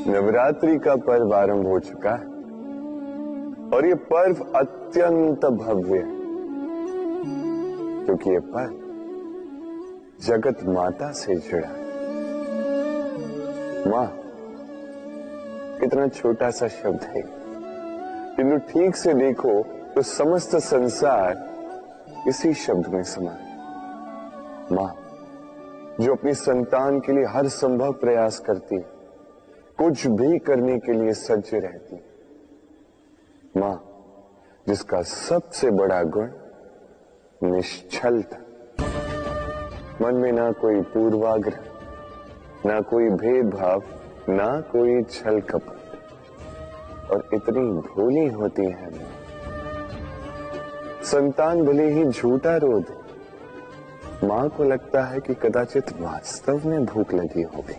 नवरात्रि का पर्व आरंभ हो चुका है और ये पर्व अत्यंत भव्य है क्योंकि ये पर्व जगत माता से जुड़ा है। मां कितना छोटा सा शब्द है, किंतु ठीक से देखो तो समस्त संसार इसी शब्द में समा है। मां जो अपनी संतान के लिए हर संभव प्रयास करती है, कुछ भी करने के लिए सज्ज रहती है। मां जिसका सबसे बड़ा गुण निश्चलता, मन में ना कोई पूर्वाग्रह, ना कोई भेदभाव, ना कोई छल कपट, और इतनी भोली होती है मां। संतान भले ही झूठा रो दे, मां को लगता है कि कदाचित वास्तव में भूख लगी होगी।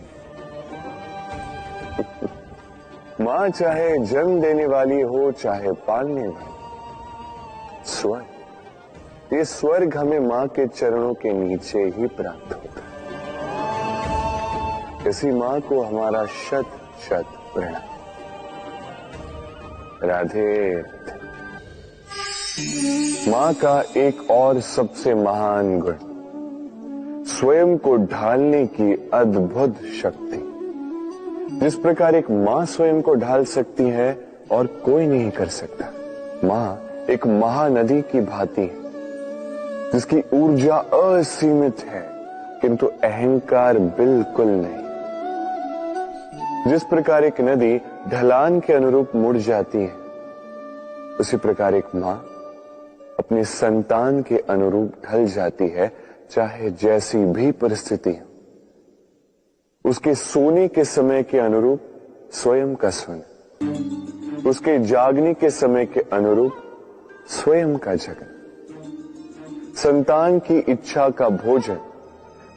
मां चाहे जन्म देने वाली हो चाहे पालने वाली, स्वर्ग, ये स्वर्ग हमें मां के चरणों के नीचे ही प्राप्त होता है। इसी मां को हमारा शत शत प्रणाम। राधे राधे। मां का एक और सबसे महान गुण स्वयं को ढालने की अद्भुत शक्ति। जिस प्रकार एक मां स्वयं को ढाल सकती है और कोई नहीं कर सकता। मां एक महानदी की भांति है जिसकी ऊर्जा असीमित है किंतु अहंकार बिल्कुल नहीं। जिस प्रकार एक नदी ढलान के अनुरूप मुड़ जाती है, उसी प्रकार एक मां अपने संतान के अनुरूप ढल जाती है, चाहे जैसी भी परिस्थिति हो। उसके सोने के समय के अनुरूप स्वयं का सोना, उसके जागने के समय के अनुरूप स्वयं का जगन, संतान की इच्छा का भोजन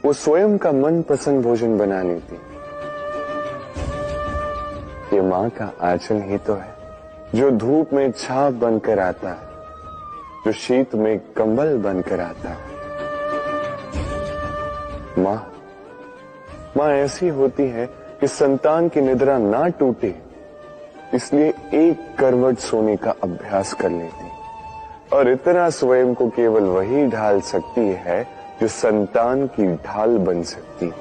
वो स्वयं का मनपसंद भोजन बना लेती। ये मां का आंचल ही तो है जो धूप में छाप बनकर आता है, जो शीत में कंबल बनकर आता है। मां ऐसी होती है कि संतान की निद्रा ना टूटे, इसलिए एक करवट सोने का अभ्यास कर लेती, और इतना स्वयं को केवल वही ढाल सकती है जो संतान की ढाल बन सकती।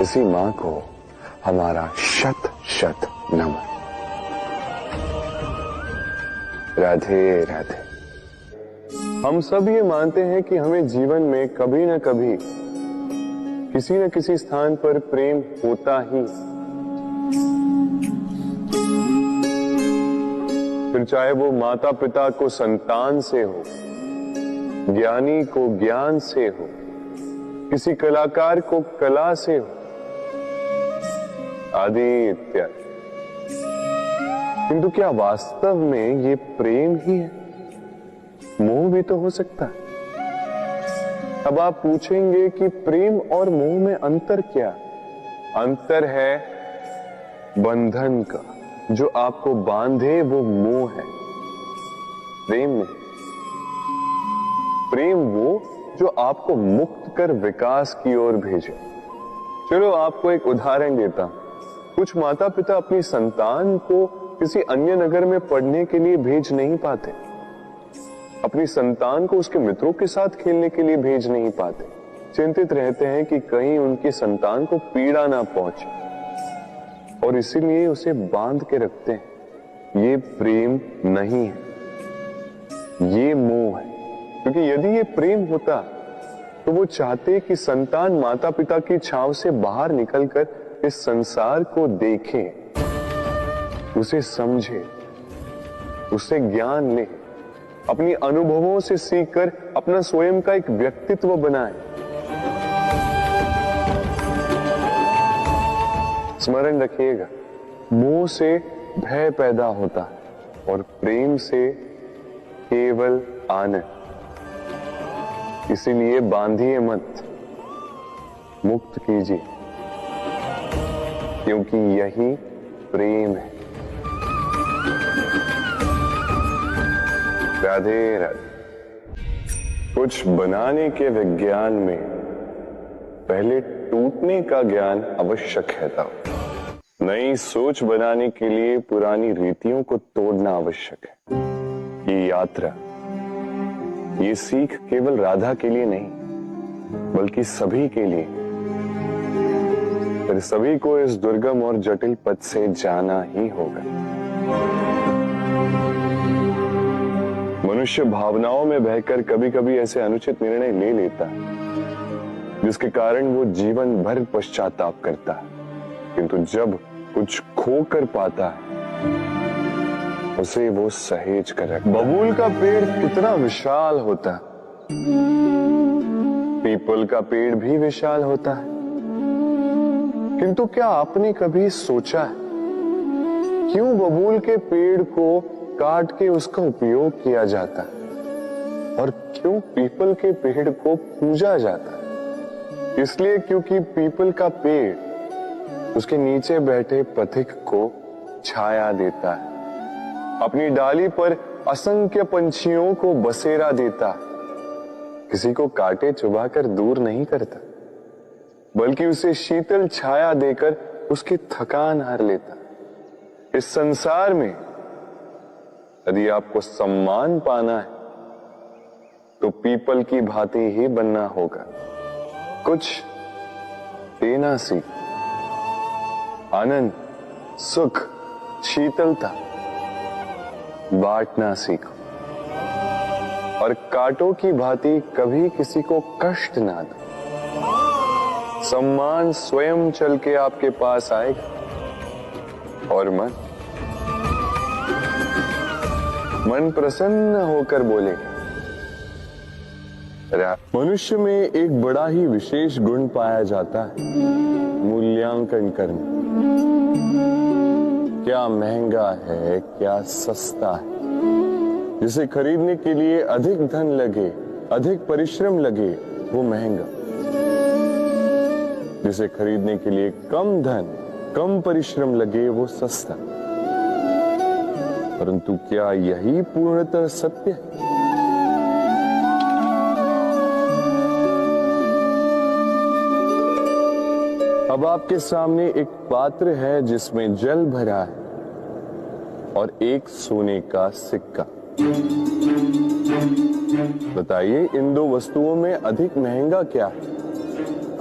इसी मां को हमारा शत शत नमन। राधे राधे। हम सब ये मानते हैं कि हमें जीवन में कभी न कभी किसी न किसी स्थान पर प्रेम होता ही, फिर चाहे वो माता पिता को संतान से हो, ज्ञानी को ज्ञान से हो, किसी कलाकार को कला से हो, आदि इत्यादि। किंतु क्या वास्तव में ये प्रेम ही है? मोह भी तो हो सकता है। अब आप पूछेंगे कि प्रेम और मोह में अंतर क्या? अंतर है बंधन का। जो आपको बांधे वो मोह है, प्रेम नहीं। प्रेम वो जो आपको मुक्त कर विकास की ओर भेजे। चलो आपको एक उदाहरण देता हूं। कुछ माता पिता अपनी संतान को किसी अन्य नगर में पढ़ने के लिए भेज नहीं पाते, अपनी संतान को उसके मित्रों के साथ खेलने के लिए भेज नहीं पाते। चिंतित रहते हैं कि कहीं उनकी संतान को पीड़ा ना पहुंचे, और इसीलिए उसे बांध के रखते हैं। ये प्रेम नहीं है, ये मोह है। क्योंकि यदि ये प्रेम होता तो वो चाहते कि संतान माता पिता की छांव से बाहर निकलकर इस संसार को देखे, उसे समझे, उससे ज्ञान ले, अपनी अनुभवों से सीखकर अपना स्वयं का एक व्यक्तित्व बनाए। स्मरण रखिएगा, मोह से भय पैदा होता है और प्रेम से केवल आनंद। इसीलिए बांधिए मत, मुक्त कीजिए, क्योंकि यही प्रेम है। राधे राधे। कुछ बनाने के विज्ञान में पहले टूटने का ज्ञान आवश्यक है तब। नई सोच बनाने के लिए पुरानी रीतियों को तोड़ना आवश्यक है। ये यात्रा, ये सीख केवल राधा के लिए नहीं, बल्कि सभी के लिए। फिर सभी को इस दुर्गम और जटिल पथ से जाना ही होगा। मनुष्य भावनाओं में बहकर कभी कभी ऐसे अनुचित निर्णय ले लेता है जिसके कारण वो जीवन भर पश्चाताप करता है, किंतु जब कुछ खो कर पाता है उसे वो सहेज कर रखता है। बबूल का पेड़ कितना विशाल होता है, पीपल का पेड़ भी विशाल होता है, किंतु क्या आपने कभी सोचा है क्यों बबूल के पेड़ को काट के उसका उपयोग किया जाता है और क्यों पीपल के पेड़ को पूजा जाता है? इसलिए क्योंकि पीपल का पेड़ उसके नीचे बैठे पथिक को छाया देता है, अपनी डाली पर असंख्य पंछियों को बसेरा देता है, किसी को काटे चुभाकर दूर नहीं करता, बल्कि उसे शीतल छाया देकर उसकी थकान हार लेता। इस संसार में यदि आपको सम्मान पाना है तो पीपल की भांति ही बनना होगा। कुछ देना सीख, आनंद, सुख, शीतलता बांटना सीखो और कांटों की भांति कभी किसी को कष्ट ना दो। सम्मान स्वयं चल के आपके पास आएगा और मन प्रसन्न होकर बोलेगा। मनुष्य में एक बड़ा ही विशेष गुण पाया जाता है, मूल्यांकन करना। क्या महंगा है, क्या सस्ता है। जिसे खरीदने के लिए अधिक धन लगे, अधिक परिश्रम लगे, वो महंगा। जिसे खरीदने के लिए कम धन, कम परिश्रम लगे, वो सस्ता। परंतु क्या यही पूर्णतः सत्य है? अब आपके सामने एक पात्र है जिसमें जल भरा है और एक सोने का सिक्का। बताइए इन दो वस्तुओं में अधिक महंगा क्या है?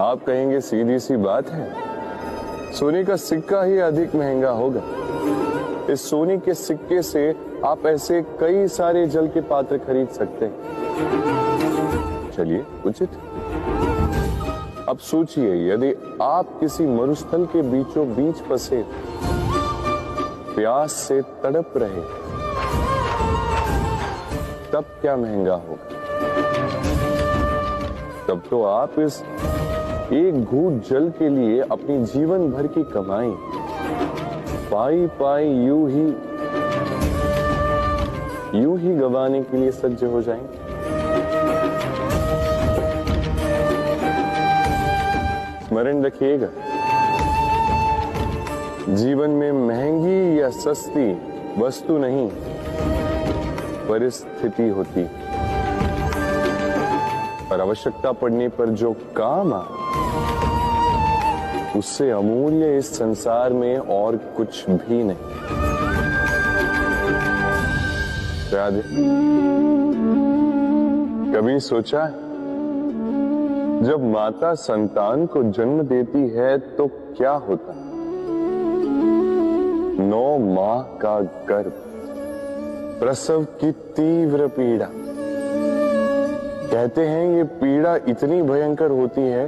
आप कहेंगे सीधी सी बात है, सोने का सिक्का ही अधिक महंगा होगा। इस सोने के सिक्के से आप ऐसे कई सारे जल के पात्र खरीद सकते हैं। चलिए उचित। अब सोचिए यदि आप किसी मरुस्थल के बीचों बीच फंसे, प्यास से तड़प रहे, तब क्या महंगा होगा? तब तो आप इस एक घूंट जल के लिए अपनी जीवन भर की कमाई पाई पाई यूं ही गंवाने के लिए सज्ज हो जाएंगे। स्मरण रखिएगा, जीवन में महंगी या सस्ती वस्तु नहीं, परिस्थिति होती है। और आवश्यकता पड़ने पर जो काम आए, उससे अमूल्य इस संसार में और कुछ भी नहीं। राधे, कभी सोचा है जब माता संतान को जन्म देती है तो क्या होता है? 9 माह का गर्भ, प्रसव की तीव्र पीड़ा। कहते हैं ये पीड़ा इतनी भयंकर होती है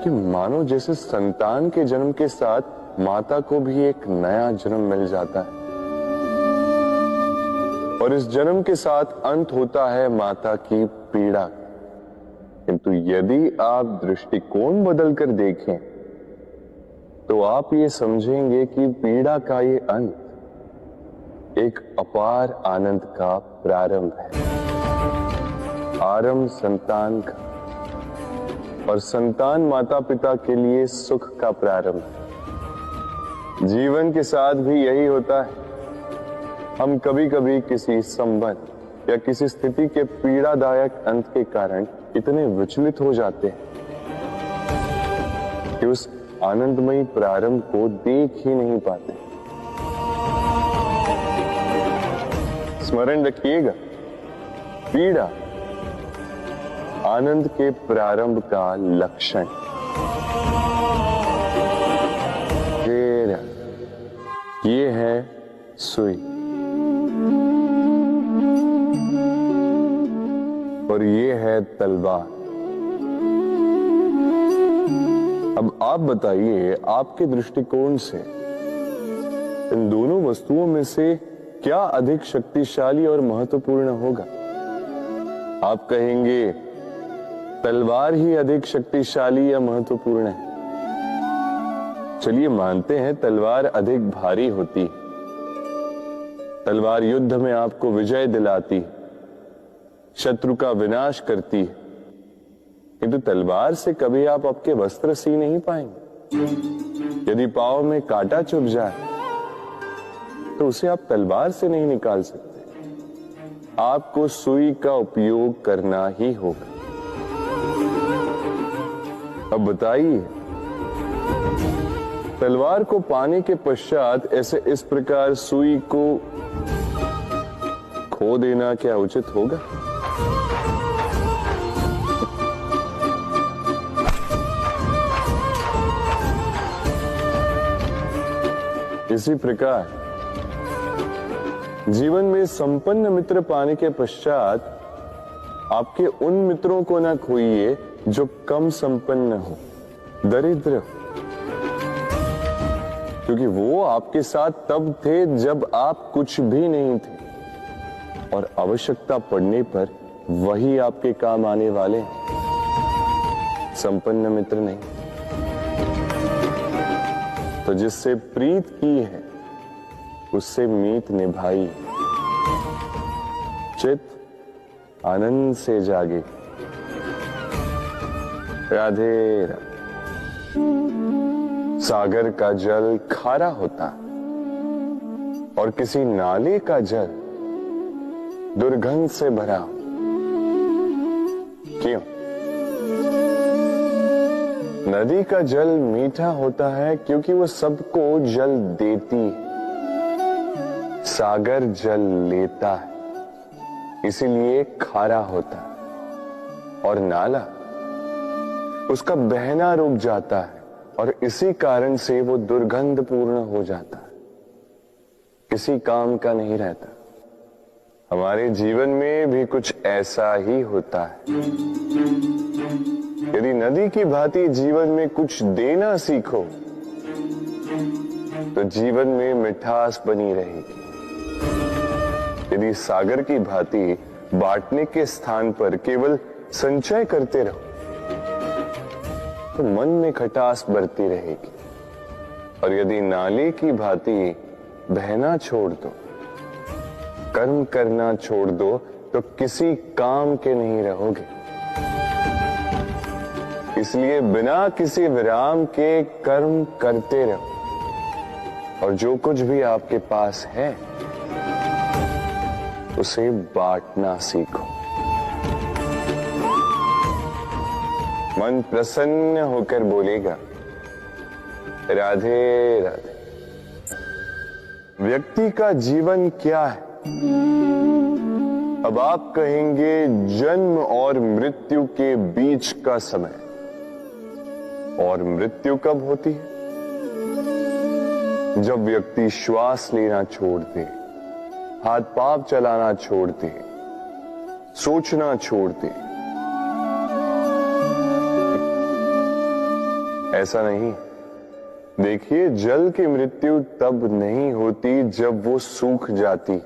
कि मानो जैसे संतान के जन्म के साथ माता को भी एक नया जन्म मिल जाता है और इस जन्म के साथ अंत होता है माता की पीड़ा। किंतु यदि आप दृष्टिकोण बदलकर देखें तो आप ये समझेंगे कि पीड़ा का ये अंत एक अपार आनंद का प्रारंभ है। आरंभ संतान का और संतान माता पिता के लिए सुख का प्रारंभ है। जीवन के साथ भी यही होता है। हम कभी कभी किसी संबंध या किसी स्थिति के पीड़ादायक अंत के कारण इतने विचलित हो जाते हैं कि उस आनंदमयी प्रारंभ को देख ही नहीं पाते। स्मरण रखिएगा, पीड़ा आनंद के प्रारंभ का लक्षण। ये है सुई और ये है तलवार। अब आप बताइए, आपके दृष्टिकोण से इन दोनों वस्तुओं में से क्या अधिक शक्तिशाली और महत्वपूर्ण होगा? आप कहेंगे तलवार ही अधिक शक्तिशाली या महत्वपूर्ण है। चलिए मानते हैं तलवार अधिक भारी होती है। तलवार युद्ध में आपको विजय दिलाती है, शत्रु का विनाश करती है, किंतु तलवार से कभी आप आपके वस्त्र सी नहीं पाएंगे। यदि पांव में कांटा चुभ जाए तो उसे आप तलवार से नहीं निकाल सकते। आपको सुई का उपयोग करना ही होगा। अब बताइए, तलवार को पाने के पश्चात ऐसे इस प्रकार सुई को खो देना क्या उचित होगा? इसी प्रकार जीवन में संपन्न मित्र पाने के पश्चात आपके उन मित्रों को ना खोइए जो कम संपन्न हो, दरिद्र हो, क्योंकि वो आपके साथ तब थे जब आप कुछ भी नहीं थे और आवश्यकता पड़ने पर वही आपके काम आने वाले हैं, संपन्न मित्र नहीं। तो जिससे प्रीत की है उससे मीत निभाई, चित्त आनंद से जागे। राधे राधे। सागर का जल खारा होता और किसी नाले का जल दुर्गंध से भरा। क्यों? नदी का जल मीठा होता है क्योंकि वो सबको जल देती है। सागर जल लेता है इसीलिए खारा होता है और नाला उसका बहना रुक जाता है और इसी कारण से वो दुर्गंधपूर्ण हो जाता है, किसी काम का नहीं रहता। हमारे जीवन में भी कुछ ऐसा ही होता है। यदि नदी की भांति जीवन में कुछ देना सीखो तो जीवन में मिठास बनी रहेगी। यदि सागर की भांति बांटने के स्थान पर केवल संचय करते रहो तो मन में खटास बढ़ती रहेगी। और यदि नाले की भांति बहना छोड़ दो, कर्म करना छोड़ दो तो किसी काम के नहीं रहोगे। इसलिए बिना किसी विराम के कर्म करते रहो और जो कुछ भी आपके पास है उसे बांटना सीखो। मन प्रसन्न होकर बोलेगा राधे राधे। व्यक्ति का जीवन क्या है? अब आप कहेंगे जन्म और मृत्यु के बीच का समय। और मृत्यु कब होती है? जब व्यक्ति श्वास लेना छोड़ दे, हाथ पांव चलाना छोड़ दे, सोचना छोड़ दे। ऐसा नहीं। देखिए, जल की मृत्यु तब नहीं होती जब वो सूख जाती।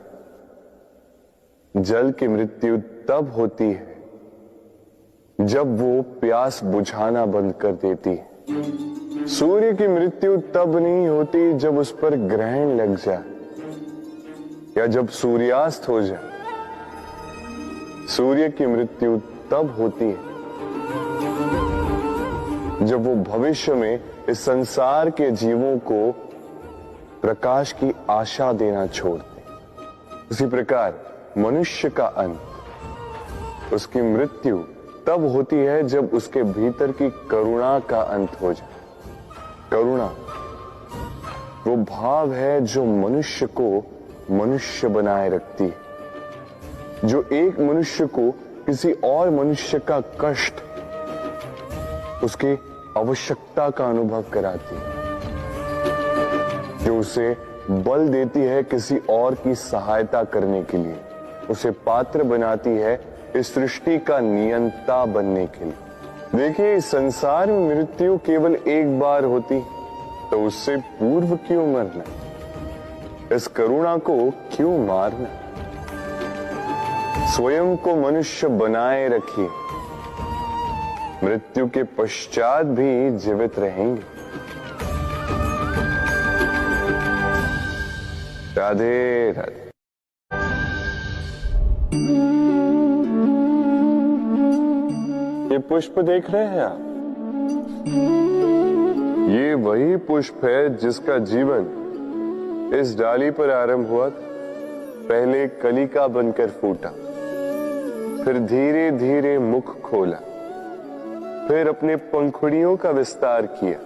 जल की मृत्यु तब होती है जब वो प्यास बुझाना बंद कर देती है। सूर्य की मृत्यु तब नहीं होती जब उस पर ग्रहण लग जाए या जब सूर्यास्त हो जाए। सूर्य की मृत्यु तब होती है जब वो भविष्य में इस संसार के जीवों को प्रकाश की आशा देना छोड़ दे। उसी प्रकार मनुष्य का अंत, उसकी मृत्यु तब होती है जब उसके भीतर की करुणा का अंत हो जाए। करुणा वो भाव है जो मनुष्य को मनुष्य बनाए रखती है, जो एक मनुष्य को किसी और मनुष्य का कष्ट, उसकी आवश्यकता का अनुभव कराती है, जो उसे बल देती है किसी और की सहायता करने के लिए, उसे पात्र बनाती है इस सृष्टि का नियंता बनने के लिए। देखिए, इस संसार में मृत्यु केवल एक बार होती, तो उससे पूर्व क्यों मरना? इस करुणा को क्यों मारना? स्वयं को मनुष्य बनाए रखिए, मृत्यु के पश्चात भी जीवित रहेंगे। राधे राधे। ये पुष्प देख रहे हैं आप? ये वही पुष्प है जिसका जीवन इस डाली पर आरंभ हुआ था। पहले कलिका बनकर फूटा, फिर धीरे धीरे मुख खोला, फिर अपने पंखुड़ियों का विस्तार किया,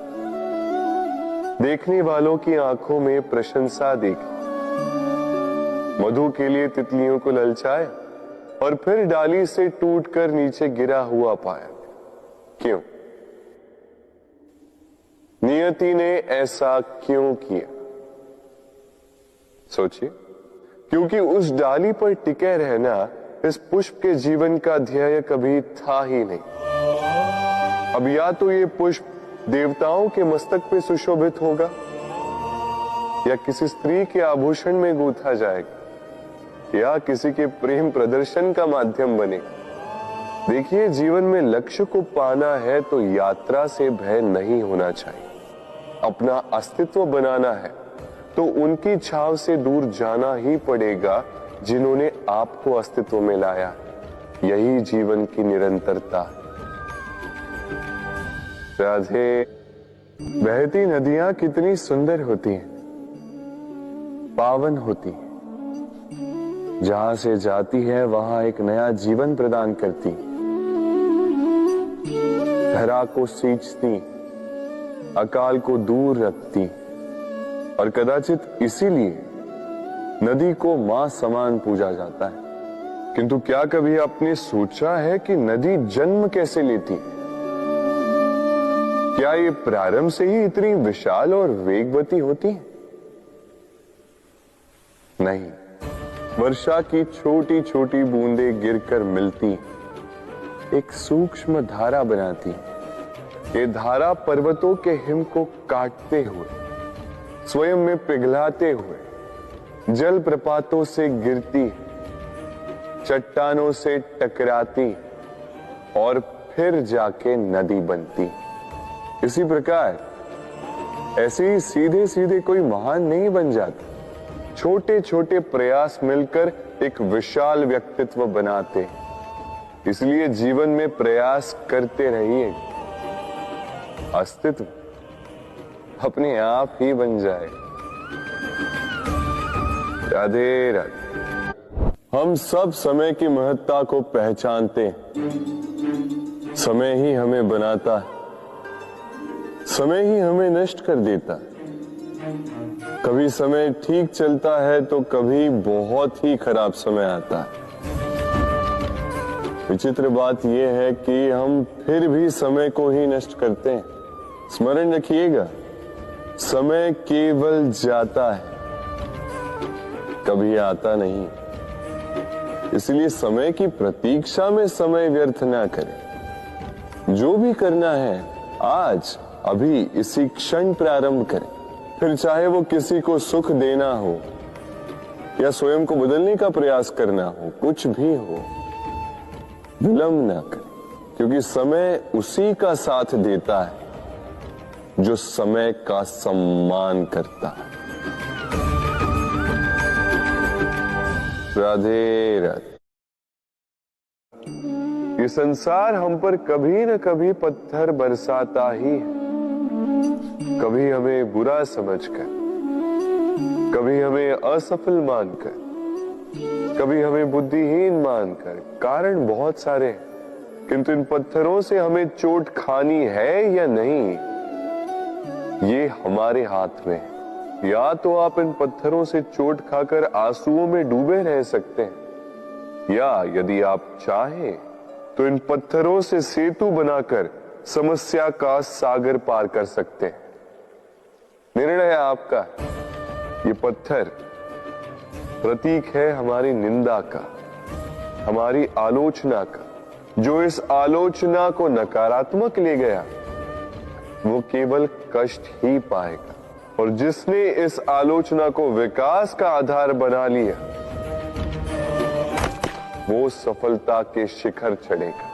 देखने वालों की आंखों में प्रशंसा देखी, मधु के लिए तितलियों को ललचाया और फिर डाली से टूटकर नीचे गिरा हुआ पाया। क्यों? नियति ने ऐसा क्यों किया? सोचिए। क्योंकि उस डाली पर टिके रहना इस पुष्प के जीवन का ध्येय कभी था ही नहीं। अब या तो ये पुष्प देवताओं के मस्तक पे सुशोभित होगा, या किसी स्त्री के आभूषण में गूंथा जाएगा, या किसी के प्रेम प्रदर्शन का माध्यम बनेगा। देखिए, जीवन में लक्ष्य को पाना है तो यात्रा से भय नहीं होना चाहिए। अपना अस्तित्व बनाना है तो उनकी छाव से दूर जाना ही पड़ेगा जिन्होंने आपको अस्तित्व में लाया। यही जीवन की निरंतरता है। राधे। बहती नदियां कितनी सुंदर होती हैं, पावन होती हैं। जहां से जाती है वहां एक नया जीवन प्रदान करती, धरा को सींचती, अकाल को दूर रखती, और कदाचित इसीलिए नदी को मां समान पूजा जाता है। किंतु क्या कभी आपने सोचा है कि नदी जन्म कैसे लेती? क्या ये प्रारंभ से ही इतनी विशाल और वेगवती होती है? नहीं। वर्षा की छोटी छोटी बूंदें गिरकर मिलती एक सूक्ष्म धारा बनाती। ये धारा पर्वतों के हिम को काटते हुए, स्वयं में पिघलाते हुए जल प्रपातों से गिरती, चट्टानों से टकराती और फिर जाके नदी बनती। इसी प्रकार ऐसे ही सीधे सीधे कोई महान नहीं बन जाता। छोटे छोटे प्रयास मिलकर एक विशाल व्यक्तित्व बनाते। इसलिए जीवन में प्रयास करते रहिए, अस्तित्व अपने आप ही बन जाए। राधे राधे। हम सब समय की महत्ता को पहचानते हैं। समय ही हमें बनाता है, समय ही हमें नष्ट कर देता है। कभी समय ठीक चलता है तो कभी बहुत ही खराब समय आता है। विचित्र बात यह है कि हम फिर भी समय को ही नष्ट करते हैं। स्मरण रखिएगा, समय केवल जाता है, कभी आता नहीं। इसलिए समय की प्रतीक्षा में समय व्यर्थ ना करें। जो भी करना है आज, अभी, इसी क्षण प्रारंभ करें। फिर चाहे वो किसी को सुख देना हो या स्वयं को बदलने का प्रयास करना हो, कुछ भी हो, विलंब ना करें, क्योंकि समय उसी का साथ देता है जो समय का सम्मान करता है। राधे राधे। ये संसार हम पर कभी न कभी पत्थर बरसाता ही है। कभी हमें बुरा समझकर, कभी हमें असफल मानकर, कभी हमें बुद्धिहीन मानकर। कारण बहुत सारे हैं, किंतु इन पत्थरों से हमें चोट खानी है या नहीं, ये हमारे हाथ में है। या तो आप इन पत्थरों से चोट खाकर आंसुओं में डूबे रह सकते हैं, या यदि आप चाहें तो इन पत्थरों से सेतु बनाकर समस्या का सागर पार कर सकते हैं। निर्णय आपका। ये पत्थर प्रतीक है हमारी निंदा का, हमारी आलोचना का। जो इस आलोचना को नकारात्मक ले गया वो केवल कष्ट ही पाएगा, और जिसने इस आलोचना को विकास का आधार बना लिया वो सफलता के शिखर चढ़ेगा।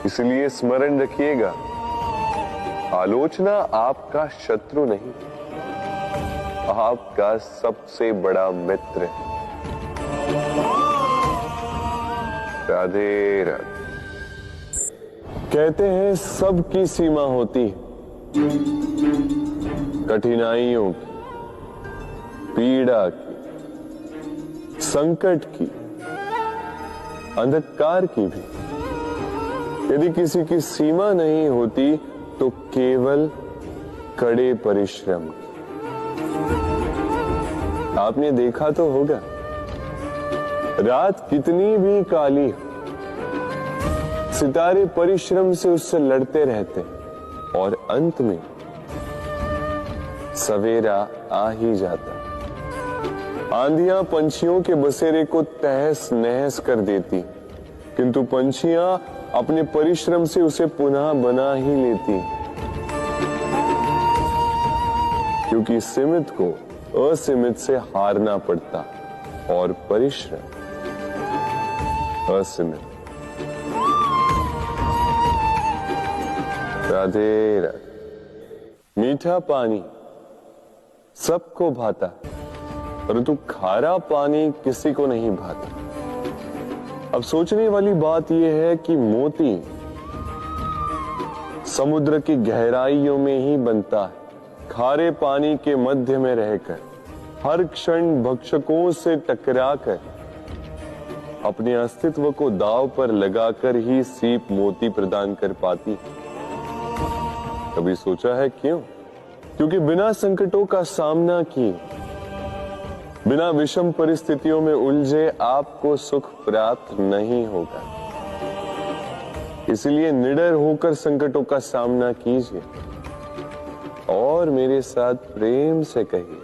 इसलिए स्मरण रखिएगा, आलोचना आपका शत्रु नहीं, आपका सबसे बड़ा मित्र है। राधे राधे। कहते हैं सबकी सीमा होती है, कठिनाइयों की, पीड़ा की, संकट की, अंधकार की भी। यदि किसी की सीमा नहीं होती तो केवल कड़े परिश्रम की। आपने देखा तो होगा, रात कितनी भी काली हो, सितारे परिश्रम से उससे लड़ते रहते और अंत में सवेरा आ ही जाता। आंधियां पंछियों के बसेरे को तहस नहस कर देती, किंतु पंछियां अपने परिश्रम से उसे पुनः बना ही लेती, क्योंकि सीमित को असीमित से हारना पड़ता और परिश्रम असीमित। राधे राधे। मीठा पानी सबको भाता, परंतु खारा पानी किसी को नहीं भाता। अब सोचने वाली बात यह है कि मोती समुद्र की गहराइयों में ही बनता है, खारे पानी के मध्य में रहकर, हर क्षण भक्षकों से टकराकर, अपने अस्तित्व को दांव पर लगाकर ही सीप मोती प्रदान कर पाती। कभी सोचा है क्यों? क्योंकि बिना संकटों का सामना किए, बिना विषम परिस्थितियों में उलझे आपको सुख प्राप्त नहीं होगा। इसलिए निडर होकर संकटों का सामना कीजिए और मेरे साथ प्रेम से कहिए,